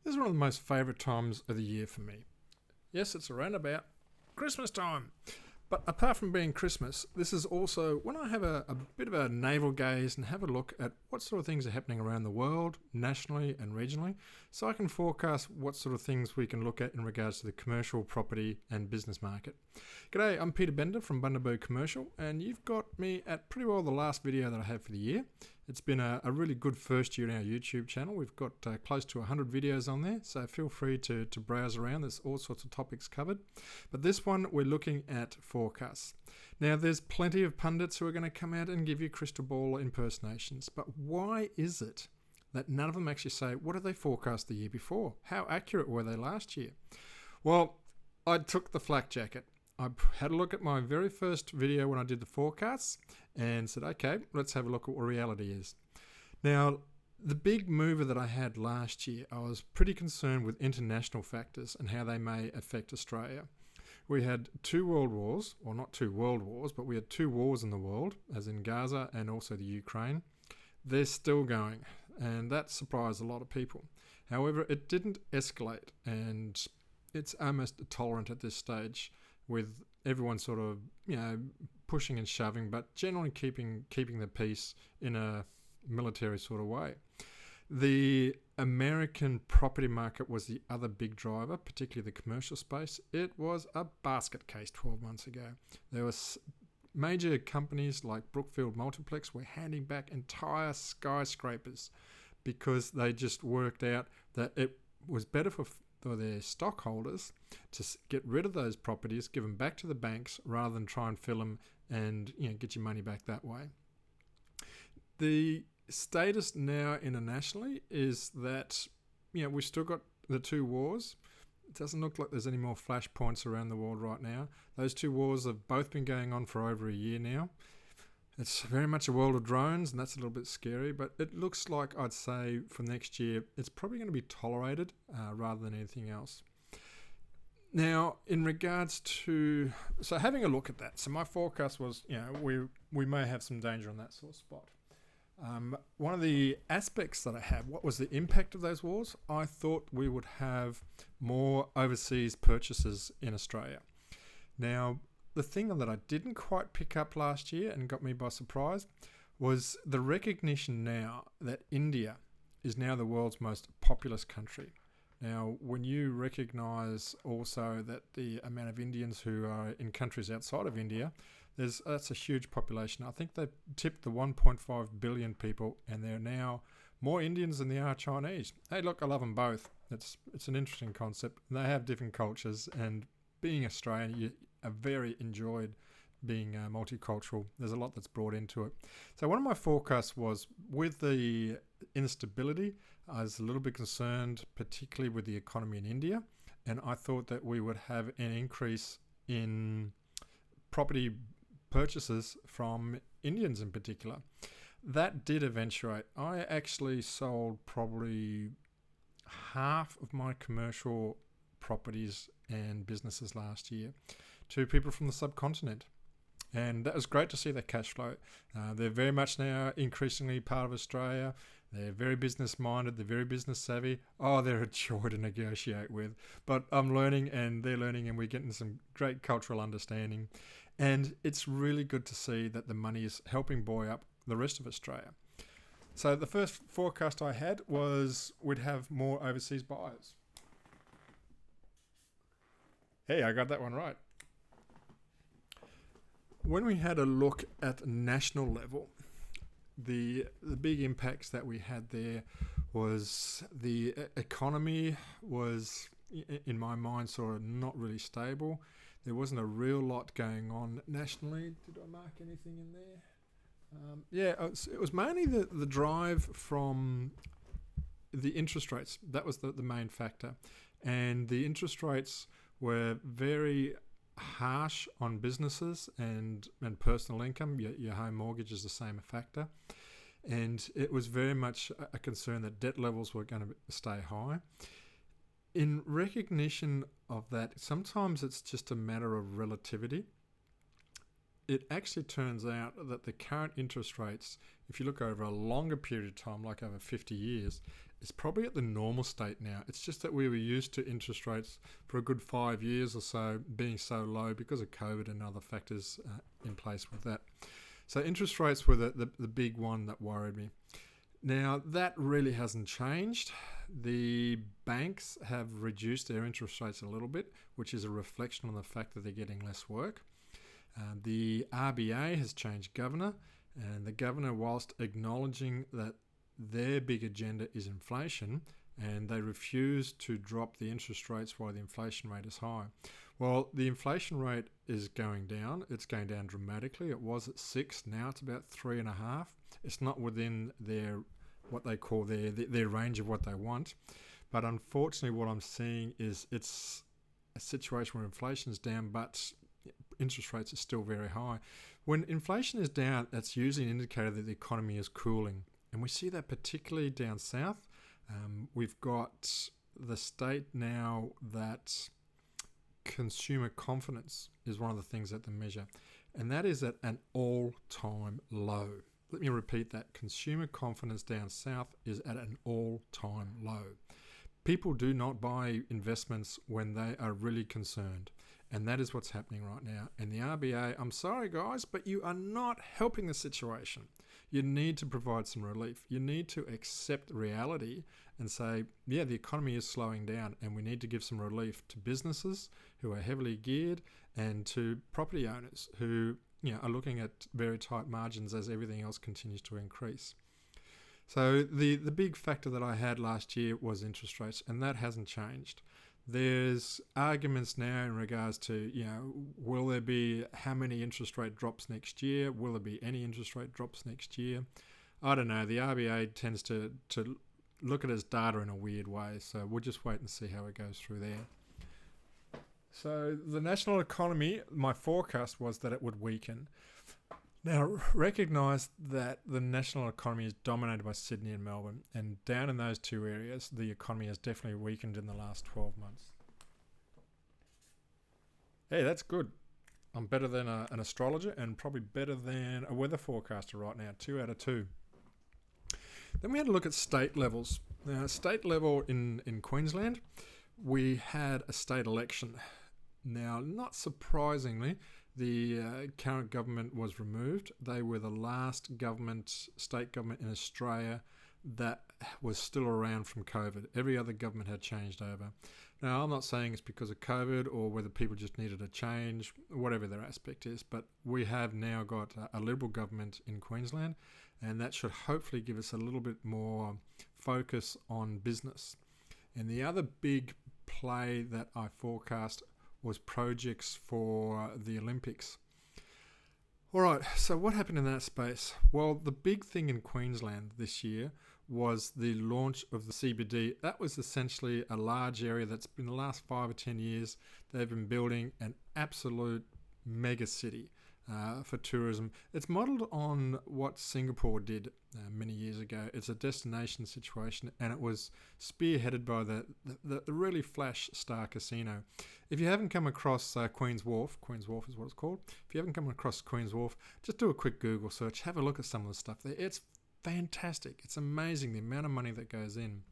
This is one of the most favourite times of the year for me. Yes, it's around about Christmas time. But apart from being Christmas, this is also when I have a bit of a navel gaze and have a look at what sort of things are happening around the world, nationally and regionally, so I can forecast what sort of things we can look at in regards to the commercial, property and business market. G'day, I'm Peter Bender from Bundaberg Commercial, and you've got me at pretty well the last video that I have for the year. It's been a really good first year in our YouTube channel. We've got close to 100 videos on there, so feel free to browse around. There's all sorts of topics covered. But this one, we're looking at forecasts. Now, there's plenty of pundits who are going to come out and give you crystal ball impersonations. But why is it that none of them actually say, what did they forecast the year before? How accurate were they last year? Well, I took the flak jacket. I had a look at my very first video when I did the forecasts and said, okay, let's have a look at what reality is. Now, the big mover that I had last year, I was pretty concerned with international factors and how they may affect Australia. We had two world wars, or not two world wars, but we had two wars in the world, as in Gaza and also the Ukraine. They're still going, and that surprised a lot of people. However, it didn't escalate, and it's almost tolerant at this stage, with everyone sort of, pushing and shoving, but generally keeping the peace in a military sort of way. The American property market was the other big driver, particularly the commercial space. It was a basket case 12 months ago. There was major companies like Brookfield Multiplex were handing back entire skyscrapers because they just worked out that it was better for their stockholders to get rid of those properties, give them back to the banks rather than try and fill them and get your money back that way. The status now internationally is that we've still got the two wars. It doesn't look like there's any more flashpoints around the world right now. Those two wars have both been going on for over a year now. It's very much a world of drones, and that's a little bit scary, but it looks like, I'd say, for next year, it's probably going to be tolerated rather than anything else. Now, in regards to... So having a look at that, so my forecast was, we may have some danger on that sort of spot. One of the aspects that I had, what was the impact of those wars? I thought we would have more overseas purchases in Australia. Now, the thing that I didn't quite pick up last year and got me by surprise was the recognition now that India is now the world's most populous country. Now, when you recognise also that the amount of Indians who are in countries outside of India, that's a huge population. I think they've tipped the 1.5 billion people, and there are now more Indians than there are Chinese. Hey, look, I love them both. It's an interesting concept. They have different cultures, and being Australian, I've very enjoyed being multicultural. There's a lot that's brought into it. So one of my forecasts was, with the instability, I was a little bit concerned, particularly with the economy in India, and I thought that we would have an increase in property purchases from Indians in particular. That did eventuate. I actually sold probably half of my commercial properties and businesses last year to people from the subcontinent, and that was great to see that cash flow. They're very much now increasingly part of Australia. They're very business minded, they're very business savvy. They're a joy to negotiate with, but I'm learning and they're learning, and we're getting some great cultural understanding, and it's really good to see that the money is helping buoy up the rest of Australia. So the first forecast I had was we'd have more overseas buyers. Hey, I got that one right. When we had a look at national level, the big impacts that we had there was the economy was, in my mind, sort of not really stable. There wasn't a real lot going on nationally. Did I mark anything in there? It was mainly the drive from the interest rates. That was the main factor. And the interest rates were very harsh on businesses and personal income. Your home mortgage is the same factor. And it was very much a concern that debt levels were going to stay high. In recognition of that, sometimes it's just a matter of relativity. it actually turns out that the current interest rates, if you look over a longer period of time, like over 50 years, is probably at the normal state now. It's just that we were used to interest rates for a good 5 years or so being so low because of COVID and other factors in place with that. So interest rates were the big one that worried me. Now, that really hasn't changed. The banks have reduced their interest rates a little bit, which is a reflection on the fact that they're getting less work. The RBA has changed governor, and the governor, whilst acknowledging that their big agenda is inflation, and they refuse to drop the interest rates while the inflation rate is high. Well, the inflation rate is going down. It's going down dramatically. It was at 6, now it's about 3.5. It's not within their what they call their range of what they want. But unfortunately, what I'm seeing is it's a situation where inflation is down, but interest rates are still very high. When inflation is down, that's usually an indicator that the economy is cooling. And we see that particularly down south. We've got the state now that consumer confidence is one of the things that they measure. And that is at an all-time low. Let me repeat that. Consumer confidence down south is at an all-time low. People do not buy investments when they are really concerned. And that is what's happening right now. And the RBA, I'm sorry guys, but you are not helping the situation. You need to provide some relief. You need to accept reality and say, yeah, the economy is slowing down and we need to give some relief to businesses who are heavily geared and to property owners who are looking at very tight margins as everything else continues to increase. So the big factor that I had last year was interest rates, and that hasn't changed. There's arguments now in regards to, will there be how many interest rate drops next year? Will there be any interest rate drops next year? I don't know. The RBA tends to look at its data in a weird way, so we'll just wait and see how it goes through there. So the national economy, my forecast was that it would weaken. Now, recognise that the national economy is dominated by Sydney and Melbourne, and down in those two areas, the economy has definitely weakened in the last 12 months. Hey, that's good. I'm better than an astrologer and probably better than a weather forecaster right now, 2 out of 2. Then we had a look at state levels. Now, state level in Queensland, we had a state election. Now, not surprisingly, the current government was removed. They were the last state government in Australia that was still around from COVID. Every other government had changed over. Now, I'm not saying it's because of COVID or whether people just needed a change, whatever their aspect is, but we have now got a Liberal government in Queensland, and that should hopefully give us a little bit more focus on business. And the other big play that I forecast was projects for the Olympics. All right, so what happened in that space? Well, the big thing in Queensland this year was the launch of the CBD. That was essentially a large area that's been the last 5 or 10 years. They've been building an absolute mega city for tourism. It's modelled on what Singapore did many years ago. It's a destination situation, and it was spearheaded by the really flash Star Casino. If you haven't come across Queen's Wharf is what it's called. If you haven't come across Queen's Wharf, just do a quick Google search. Have a look at some of the stuff there. It's fantastic. It's amazing the amount of money that goes in.